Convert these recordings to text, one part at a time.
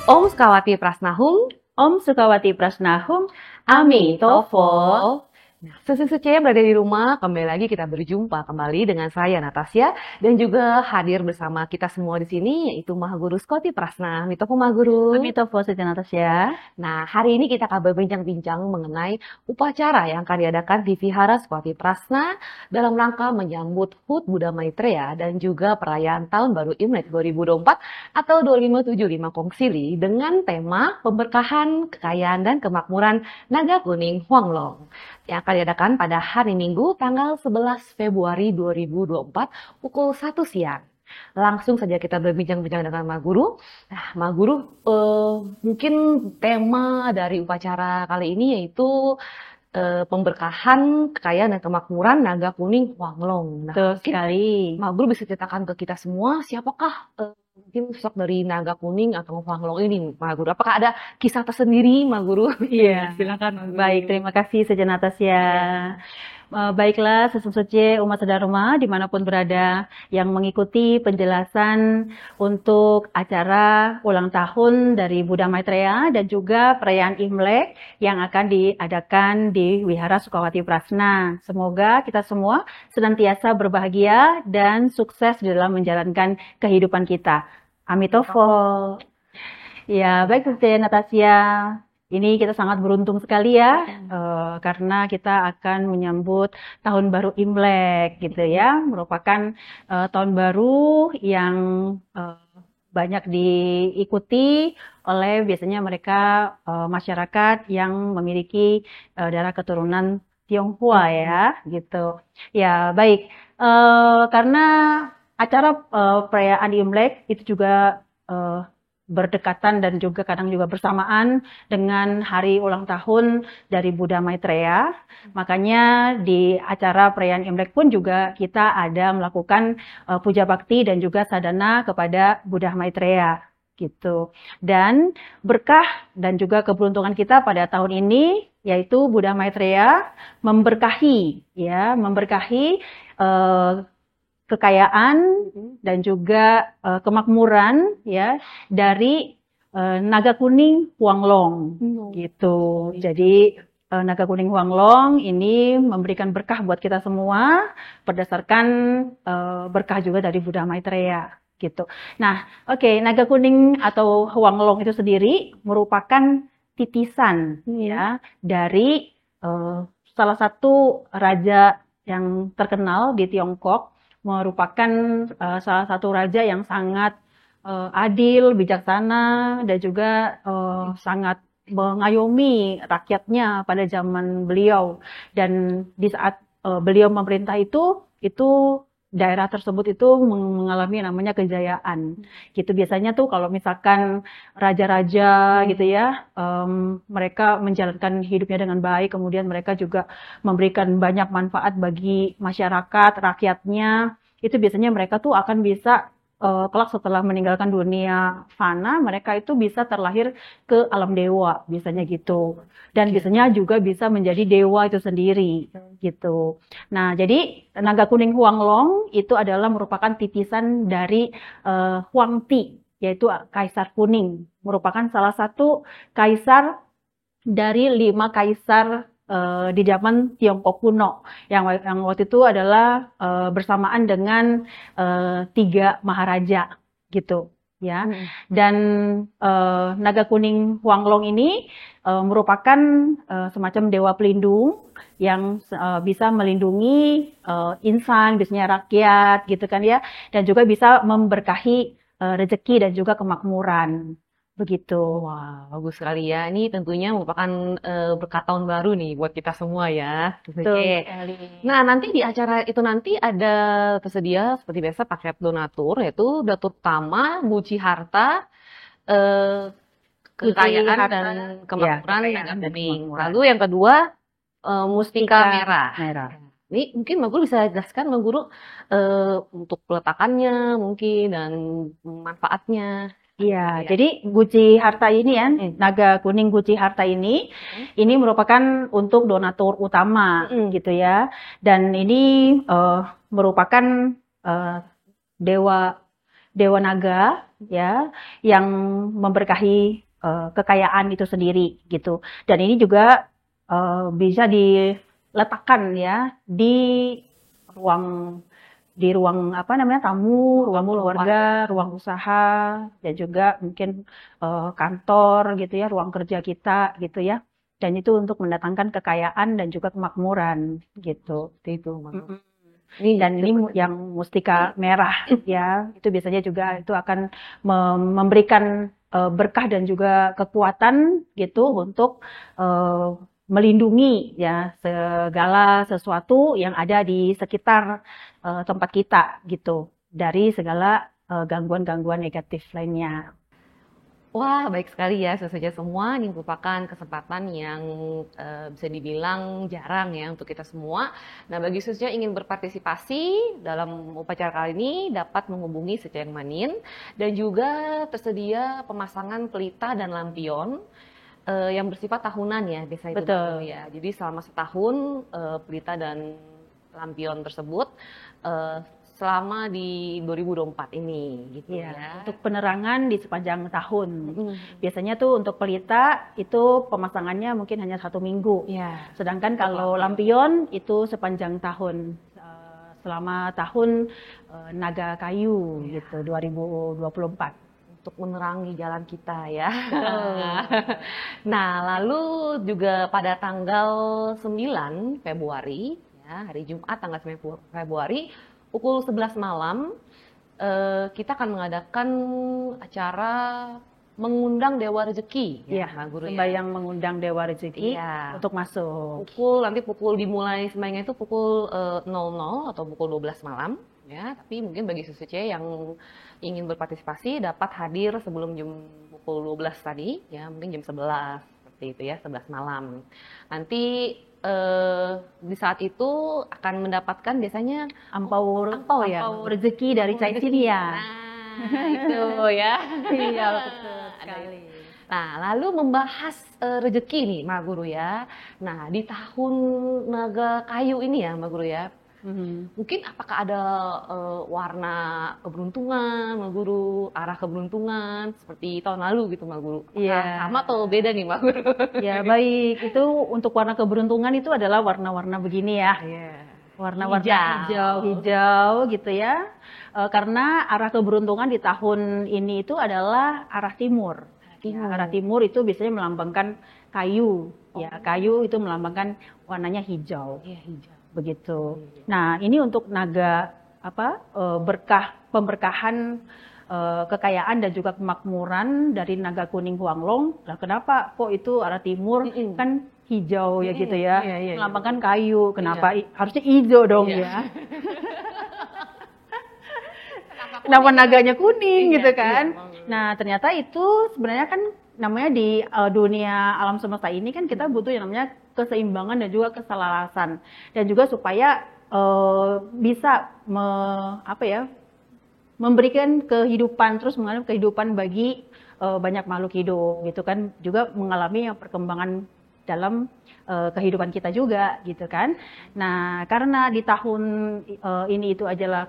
Om Sukawati Prasnahum, Om Sukawati Prasnahum, Ami Tofo. Nah, Suci yang berada di rumah, kembali lagi kita berjumpa kembali dengan saya Natasya dan juga hadir bersama kita semua di sini yaitu Mahaguru Skoti Prasna. Mitofo Mahaguru. Ami Tofo Siti Natasya. Nah, hari ini kita akan berbincang-bincang mengenai upacara yang akan diadakan di Vihara Skoti Prasna dalam rangka menyambut HUT Buddha Maitreya dan juga perayaan Tahun Baru Imlek 2024 atau 2575 Kongsili dengan tema pemberkahan, kekayaan, dan kemakmuran Naga Kuning Huanglong yang akan diadakan pada hari Minggu tanggal 11 Februari 2024 pukul 1 siang. Langsung saja kita berbincang-bincang dengan Ma Guru. Nah, Ma Guru, mungkin tema dari upacara kali ini yaitu pemberkahan, kekayaan, dan kemakmuran Naga Kuning Huanglong. Nah, Betul sekali. Ma Guru bisa ceritakan ke kita semua siapakah mungkin sosok dari Naga Kuning atau Huanglong ini, Ma Guru? Apakah ada kisah tersendiri, Ma Guru? Iya. Silakan, Ma Guru. Baik, terima kasih Siti Natasya. Baiklah, sesuci umat sedharma dimanapun berada yang mengikuti penjelasan untuk acara ulang tahun dari Buddha Maitreya dan juga perayaan Imlek yang akan diadakan di Wihara Sukawati Prasna. Semoga kita semua senantiasa berbahagia dan sukses dalam menjalankan kehidupan kita. Amitofo. Ya, baik Siti Natasya. Ini kita sangat beruntung sekali ya, karena kita akan menyambut Tahun Baru Imlek gitu ya, merupakan tahun baru yang banyak diikuti oleh biasanya mereka masyarakat yang memiliki darah keturunan Tionghoa ya, gitu. Ya baik, karena acara perayaan Imlek itu juga berdekatan dan juga kadang juga bersamaan dengan hari ulang tahun dari Buddha Maitreya. Makanya di acara perayaan Imlek pun juga kita ada melakukan puja bakti dan juga sadhana kepada Buddha Maitreya gitu. Dan berkah dan juga keberuntungan kita pada tahun ini yaitu Buddha Maitreya memberkahi kekayaan dan juga kemakmuran ya dari Naga Kuning Huanglong gitu. Jadi Naga Kuning Huanglong ini memberikan berkah buat kita semua berdasarkan berkah juga dari Buddha Maitreya gitu. Nah, Naga Kuning atau Huanglong itu sendiri merupakan titisan ya dari salah satu raja yang terkenal di Tiongkok, merupakan salah satu raja yang sangat adil, bijaksana, dan juga sangat mengayomi rakyatnya pada zaman beliau. Dan di saat beliau memerintah itu daerah tersebut itu mengalami namanya kejayaan. Gitu biasanya tuh kalau misalkan raja-raja gitu ya, mereka menjalankan hidupnya dengan baik, kemudian mereka juga memberikan banyak manfaat bagi masyarakat, rakyatnya. Itu biasanya mereka tuh akan bisa kelak setelah meninggalkan dunia fana, mereka itu bisa terlahir ke alam dewa, biasanya gitu. Dan biasanya juga bisa menjadi dewa itu sendiri, gitu. Nah, jadi Naga Kuning Huanglong itu adalah merupakan titisan dari Huangti, yaitu Kaisar Kuning. Merupakan salah satu kaisar dari 5 kaisar di zaman Tiongkok kuno yang waktu itu adalah bersamaan dengan 3 maharaja gitu ya. Dan Naga Kuning Huanglong ini merupakan semacam dewa pelindung yang bisa melindungi insan, biasanya rakyat gitu kan ya, dan juga bisa memberkahi rezeki dan juga kemakmuran. Begitu. Wah, bagus sekali ya. Ini tentunya merupakan berkat tahun baru nih buat kita semua ya. Betul Oke. sekali. Nah, nanti di acara itu nanti ada tersedia seperti biasa paket donatur, yaitu donatur pertama Guci Harta, kekayaan Harta, dan kemakmuran kekayaan Naga dan Kuning. kemakmuran. Lalu yang kedua Mustika Merah. Merah. Ini mungkin Ma Guru bisa jelaskan Ma Guru untuk peletakannya mungkin dan manfaatnya. Iya, jadi Guci Harta ini ya, Naga Kuning Guci Harta ini merupakan untuk donatur utama gitu ya. Dan ini merupakan dewa dewa naga ya yang memberkahi kekayaan itu sendiri gitu. Dan ini juga bisa diletakkan ya ruang di ruang apa namanya tamu, ruang keluarga, ruang usaha, dan juga mungkin kantor gitu ya, ruang kerja kita gitu ya. Dan itu untuk mendatangkan kekayaan dan juga kemakmuran gitu. Itu, Dan ini yang mustika merah ya, itu biasanya juga itu akan memberikan berkah dan juga kekuatan gitu untuk melindungi ya segala sesuatu yang ada di sekitar tempat kita gitu dari segala gangguan-gangguan negatif lainnya. Wah, baik sekali ya, sesuai semua. Ini merupakan kesempatan yang bisa dibilang jarang ya untuk kita semua. Nah, bagi khususnya ingin berpartisipasi dalam upacara kali ini dapat menghubungi Secayang Manin dan juga tersedia pemasangan pelita dan lampion yang bersifat tahunan ya, biasanya itu Betul. ya. Jadi selama setahun pelita dan lampion tersebut selama di 2024 ini gitu ya. Untuk penerangan di sepanjang tahun. Biasanya tuh untuk pelita itu pemasangannya mungkin hanya 1 minggu. Sedangkan kalau lampion itu sepanjang tahun. Selama tahun naga kayu gitu 2024. Untuk menerangi jalan kita ya. Nah, lalu juga pada tanggal 9 Februari ya, hari Jumat tanggal 9 Februari pukul 11 malam kita akan mengadakan acara mengundang Dewa Rezeki ya, sembahyang mengundang Dewa Rezeki untuk masuk. Nanti dimulai sembahyangnya itu pukul 00 atau pukul 12 malam ya, tapi mungkin bagi Susuce yang ingin berpartisipasi dapat hadir sebelum jam pukul 12 tadi ya, mungkin jam 11 seperti itu ya, 11 malam. Nanti di saat itu akan mendapatkan biasanya ampau rezeki dari Cai Sinia. Nah, itu ya. Iya, betul sekali. Nah, lalu membahas rezeki nih, Mbak Guru ya. Nah, di tahun naga kayu ini ya, Mbak Guru ya. Mungkin apakah ada warna keberuntungan, Mbak Guru, arah keberuntungan seperti tahun lalu gitu, Mbak Guru? Sama atau beda nih, Mbak Guru? Ya, baik. Itu untuk warna keberuntungan itu adalah warna-warna begini ya. Warna-warna hijau gitu ya. Karena arah keberuntungan di tahun ini itu adalah arah timur. Arah timur itu biasanya melambangkan kayu. Ya, kayu itu melambangkan warnanya hijau. Begitu. Nah, ini untuk naga pemberkahan kekayaan dan juga kemakmuran dari naga kuning Huanglong. Nah, kenapa kok itu arah timur kan hijau ya gitu ya? Melambangkan kayu. Kenapa harusnya hijau dong ya? Kenapa naganya kuning gitu kan? Nah, ternyata itu sebenarnya kan namanya di dunia alam semesta ini kan kita butuh yang namanya keseimbangan dan juga keselarasan, dan juga supaya bisa memberikan kehidupan, terus mengalami kehidupan bagi banyak makhluk hidup gitu kan, juga mengalami perkembangan dalam kehidupan kita juga gitu kan. Nah, karena di tahun ini itu adalah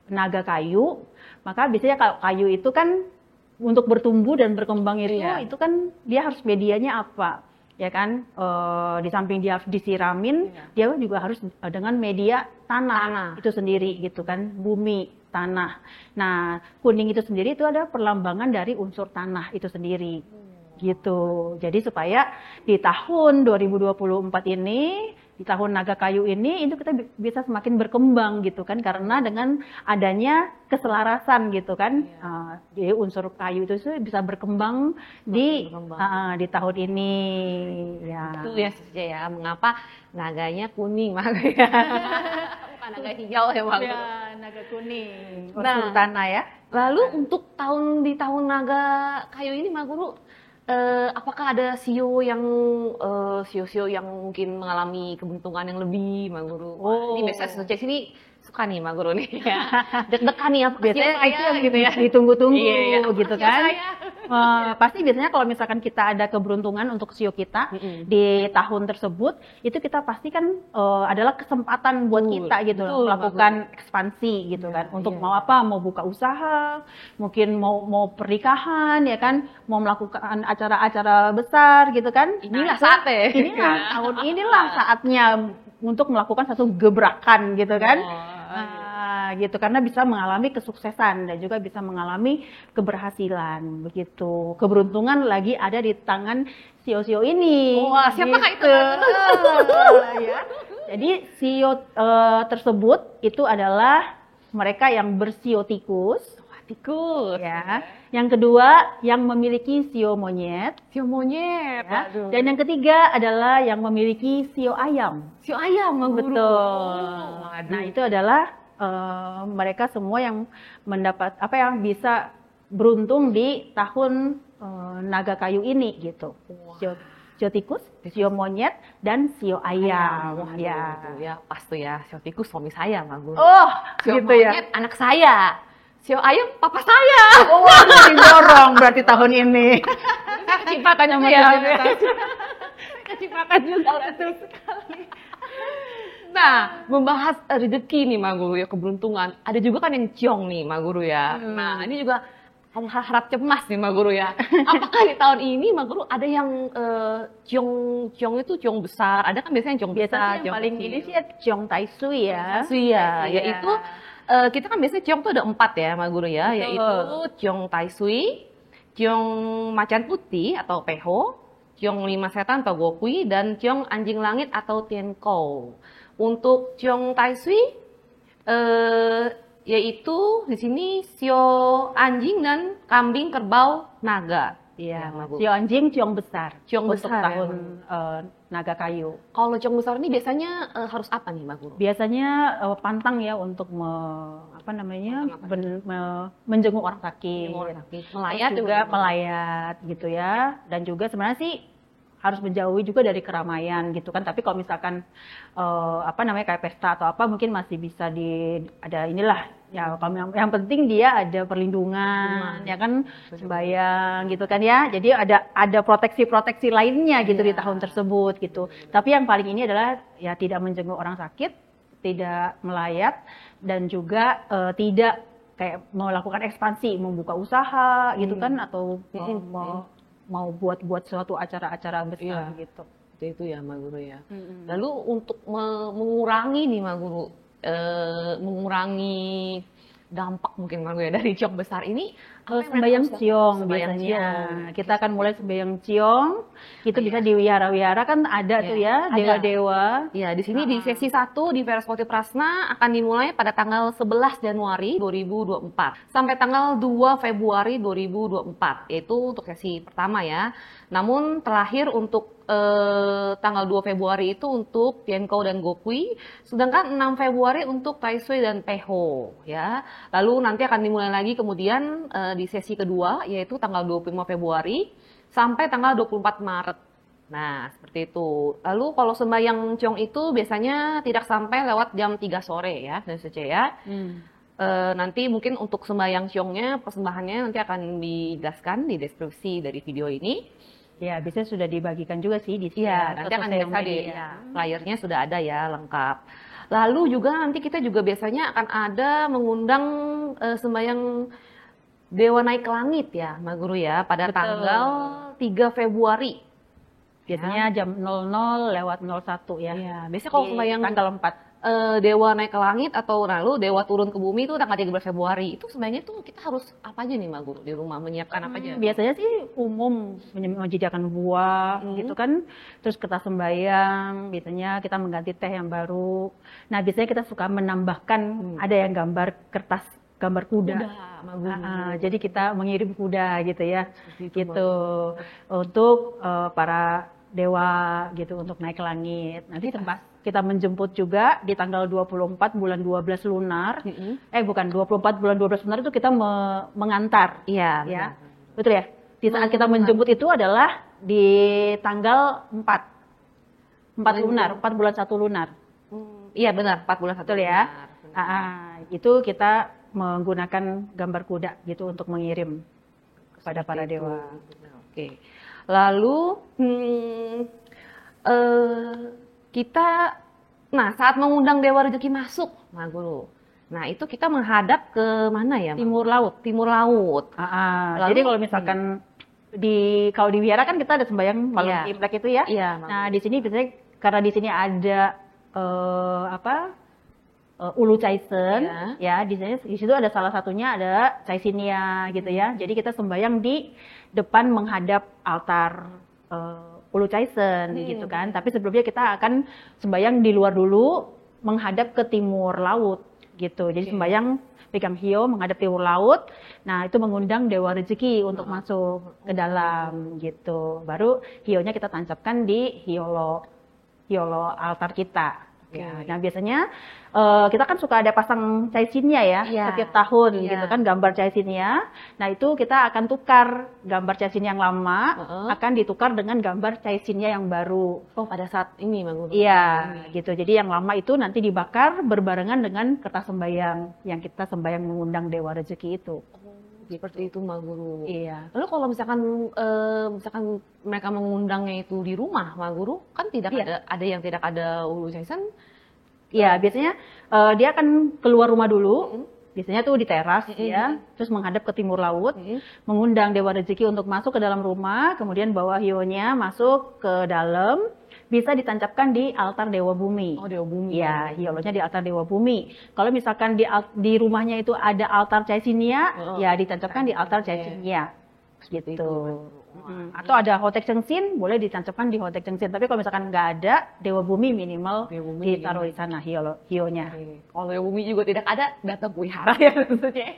naga kayu, maka biasanya kalau kayu itu kan untuk bertumbuh dan berkembang itu kan dia harus medianya apa, ya kan? Di samping dia harus disiramin, dia juga harus dengan media tanah itu sendiri gitu kan, bumi, tanah. Nah, kuning itu sendiri itu ada perlambangan dari unsur tanah itu sendiri. Gitu. Jadi supaya di tahun 2024 ini, di tahun naga kayu ini, itu kita bisa semakin berkembang gitu kan, karena dengan adanya keselarasan gitu kan. Jadi unsur kayu itu bisa berkembang di tahun ini. Ya. Itu ya saja ya, mengapa naganya kuning Mak ya. Bukan naga hijau ya Mak. Ya, naga kuning. Unsur tanah ya. Lalu untuk di tahun naga kayu ini Mak Guru, apakah ada sio yang mungkin mengalami keberuntungan yang lebih, Mbak Guru? Ini biasanya sejak sini suka nih Mbak Guru nih ya. Deg-degan nih apa biasanya itu yang gitu ya. Ditunggu-tunggu gitu kan. Pasti biasanya kalau misalkan kita ada keberuntungan untuk sio kita di tahun tersebut, itu kita pastikan adalah kesempatan buat kita gitu betul, melakukan ekspansi gitu kan. Untuk mau apa? Mau buka usaha, mungkin mau pernikahan ya kan, mau melakukan acara-acara besar gitu kan. Inilah itu- saatnya. Inilah tahun inilah saatnya untuk melakukan satu gebrakan gitu kan. Gitu karena bisa mengalami kesuksesan dan juga bisa mengalami keberhasilan begitu. Keberuntungan lagi ada di tangan sio-sio ini. Wah, siapakah itu? Ya. Jadi sio tersebut itu adalah mereka yang bersio tikus. Tikus. Ya. Yang kedua yang memiliki sio monyet. Sio monyet. Ya. Aduh. Dan yang ketiga adalah yang memiliki sio ayam. Sio ayam, Guru. Betul. Nah, itu adalah mereka semua yang mendapat yang bisa beruntung di tahun naga kayu ini gitu. Sio tikus, sio monyet, dan sio ayam. Wah, ya pas tuh ya. Sio tikus suami saya, Guru. Oh, Sio gitu monyet anak saya. Sio ayam papa saya. Wah, dorong berarti tahun ini. Kecipatannya ya. Kecipatan juga betul sekali. Nah, membahas rezeki nih, Ma Guru ya, keberuntungan. Ada juga kan yang ciong nih, Ma Guru ya. Nah, ini juga harap cemas nih, Ma Guru ya. Apakah di tahun ini, Ma Guru, ada yang ciong itu ciong besar? Ada kan biasanya ciong Biasanya besar, yang ciong paling kecil. ini sih ciong tai sui ya. Iya, Iya. yaitu kita kan biasanya ciong tuh ada 4 ya, Ma Guru ya. Betul. Yaitu ciong tai sui, ciong macan putih atau peho, ciong 5 setan atau gokui, dan ciong anjing langit atau tiankou. Untuk ciong tai sui, yaitu di sini sio anjing dan kambing kerbau naga. Iya, Ma Guru. sio anjing ciong besar. Ciong untuk besar, tahun naga kayu. Kalau ciong besar ini biasanya harus apa nih, Ma Guru? Biasanya pantang ya untuk menjenguk orang sakit. Melayat juga melayat gitu ya. Dan juga sebenarnya sih harus menjauhi juga dari keramaian gitu kan. Tapi kalau misalkan kayak pesta atau apa mungkin masih bisa ada inilah ya. Kalau yang penting dia ada perlindungan ya kan, sembayang gitu kan ya. Jadi ada proteksi lainnya gitu di tahun tersebut gitu. Tapi yang paling ini adalah ya tidak menjenguk orang sakit, tidak melayat, dan juga tidak kayak melakukan ekspansi, membuka usaha gitu kan, atau mau buat suatu acara-acara besar gitu. Itu ya, Ma Guru ya. Lalu untuk mengurangi nih, Ma Guru, mengurangi dampak mungkin, Ma Guru ya, dari ciong besar ini, Sembayang ciong Sembayang biasanya. ciong. Kita akan mulai sembayang ciong. Itu bisa di wihara-wihara kan ada tuh ya, ada. dewa-dewa. Ya, di sini di sesi 1 di Veras Poti Prasna akan dimulai pada tanggal 11 Januari 2024 sampai tanggal 2 Februari 2024, yaitu untuk sesi pertama ya. Namun terakhir untuk tanggal 2 Februari itu untuk Tiankou dan Gokui, sedangkan 6 Februari untuk Tai Sui dan Peho ya. Lalu nanti akan dimulai lagi kemudian di sesi kedua, yaitu tanggal 25 Februari sampai tanggal 24 Maret. Nah, seperti itu. Lalu kalau sembahyang ciong itu biasanya tidak sampai lewat jam 3 sore ya, Sensei ya. Nanti mungkin untuk sembahyang ciongnya, persembahannya nanti akan dijelaskan di deskripsi dari video ini. Ya, biasanya sudah dibagikan juga sih di Iya, nanti akan dilihat di flyernya sudah ada ya, lengkap. Lalu juga nanti kita juga biasanya akan ada mengundang sembahyang Dewa Naik ke Langit ya, Ma Guru ya, pada tanggal 3 Februari. Biasanya jam 00 lewat 01 ya. Iya, biasanya kalau sembahyang tanggal 4. Dewa naik ke langit atau lalu Dewa turun ke bumi itu tanggal 13 Februari. Itu sebenarnya tuh kita harus apa aja nih, Ma Guru, di rumah menyiapkan apa aja? Biasanya sih umum menyediakan buah gitu kan. Terus kita sembahyang, biasanya kita mengganti teh yang baru. Nah, biasanya kita suka menambahkan ada yang gambar kuda. Ma Guru. Jadi kita mengirim kuda gitu ya. Gitu. Untuk para dewa gitu untuk naik ke langit. Nanti kita menjemput juga di tanggal 24 bulan 12 lunar. Bukan 24 bulan 12 lunar itu kita mengantar. Iya, Ya. Betul ya? Di saat kita menjemput itu adalah di tanggal 4 lunar, 4 bulan 1 lunar. Iya benar, 4 bulan 1 Betul ya? Itu kita menggunakan gambar kuda gitu untuk mengirim. kepada para Seperti itu. dewa. Nah, oke. Lalu kita, nah saat mengundang dewa rezeki masuk, nah Guru. Nah itu kita menghadap ke mana ya? Timur laut. Timur laut. Lalu, Jadi kalau misalkan kalau di wihara kan kita ada sembahyang malam Iya. Imlek itu ya. Iya. Nah di sini biasanya karena di sini ada Ulu Caisen, ya di situ ada salah satunya ada Caisinia gitu ya. Jadi kita sembahyang di depan menghadap altar Ulu Caisen gitu kan. Tapi sebelumnya kita akan sembahyang di luar dulu menghadap ke timur laut gitu. Jadi sembahyang pegang hio menghadap timur laut. Nah, itu mengundang dewa rezeki untuk masuk ke dalam gitu. Baru hionya kita tancapkan di hiolo altar kita. Ya, nah biasanya kita kan suka ada pasang caisinnya ya, setiap tahun gitu kan, gambar caisinnya. Nah itu kita akan tukar gambar caisin yang lama, akan ditukar dengan gambar caisinnya yang baru. Oh pada saat ini Mang Guru? Iya gitu, jadi yang lama itu nanti dibakar berbarengan dengan kertas sembahyang yang kita sembahyang mengundang dewa rezeki itu. Seperti itu Mang Guru. Iya. Lalu kalau misalkan mereka mengundangnya itu di rumah Mang Guru, kan tidak ada yang tidak ada Ulu Caisen. Iya, biasanya dia akan keluar rumah dulu. Biasanya tuh di teras ya, terus menghadap ke timur laut, mengundang dewa rezeki untuk masuk ke dalam rumah, kemudian bawa hionya masuk ke dalam, bisa ditancapkan di altar dewa bumi. Oh, dewa bumi. Ya, hiolonya di altar dewa bumi. Kalau misalkan di rumahnya itu ada altar Caisinia, ya ditancapkan di altar Caisinia. Gitu. Atau ada Hotek Cengsin, boleh ditancapkan di Hotek Cengsin. Tapi kalau misalkan nggak ada, dewa bumi minimal ditaruh di sana hionya. Kalau dewa bumi juga tidak ada, datang ke wihara ya maksudnya.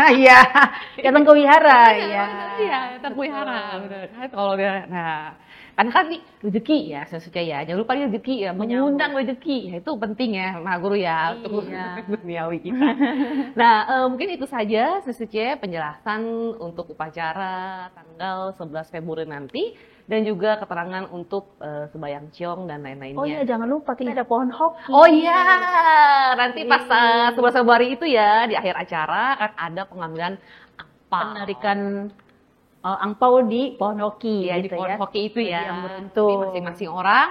Iya, datang ke wihara ya. Iya, datang ke wihara. Benar. Kalau nah, karena kan nih rezeki ya sesuai ya. Jangan lupa nih rezeki ya, mengundang rezeki. Ya itu penting ya, Maha Guru ya untuk duniawi kita. Nah, mungkin itu saja sesuai penjelasan untuk upacara tanggal 11 Februari nanti dan juga keterangan untuk sembahyang ciong dan lain-lainnya. Oh iya, jangan lupa kita ada pohon hoki. Oh iya, nanti pas 11 Februari itu ya di akhir acara akan ada pengambilan penarikan angpau di pohon hoki ya, gitu di pohon ya. hoki itu ya. Yang beruntung. Jadi masing-masing orang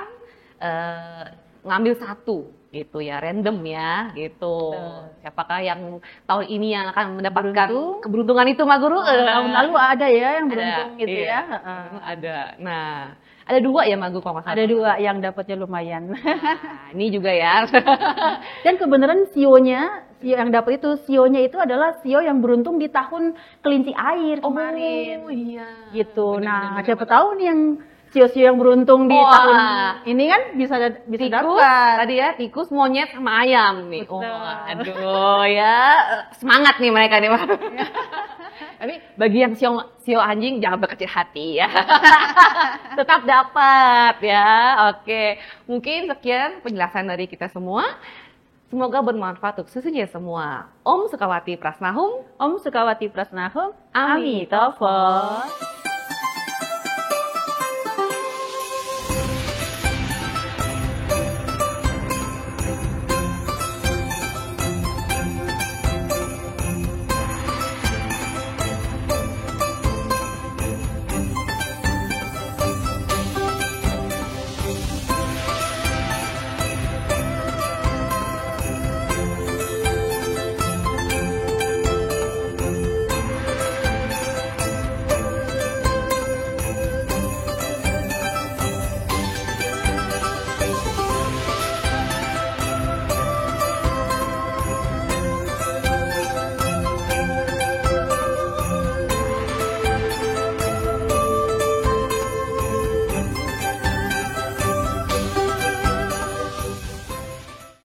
ngambil satu gitu ya, random ya gitu. Siapakah yang tahun ini yang akan mendapatkan keberuntungan itu, Mak Guru? Tahun lalu ada ya yang beruntung gitu iya. ya. Ada. Nah, ada 2 ya, Mak Guru kalau nggak salah. Ada 2 yang dapatnya lumayan. Nah, ini juga ya. Dan kebenaran sio yang dapat itu sionya itu adalah sio yang beruntung di tahun kelinci air kemarin. Oh iya. Gitu. Nah, siapa tahu nih yang sio-sio yang beruntung di tahun ini kan bisa tikus, dapat. tadi ya, tikus, monyet sama ayam nih. Betul. Oh, aduh ya, semangat nih mereka nih. Tapi bagi yang sio anjing jangan berkecil hati ya. Tetap dapat ya. Oke, mungkin sekian penjelasan dari kita semua. Semoga bermanfaat untuk sesuanya semua. Om Sukawati Prasnahum. Om Sukawati Prasnahum. Amitofo.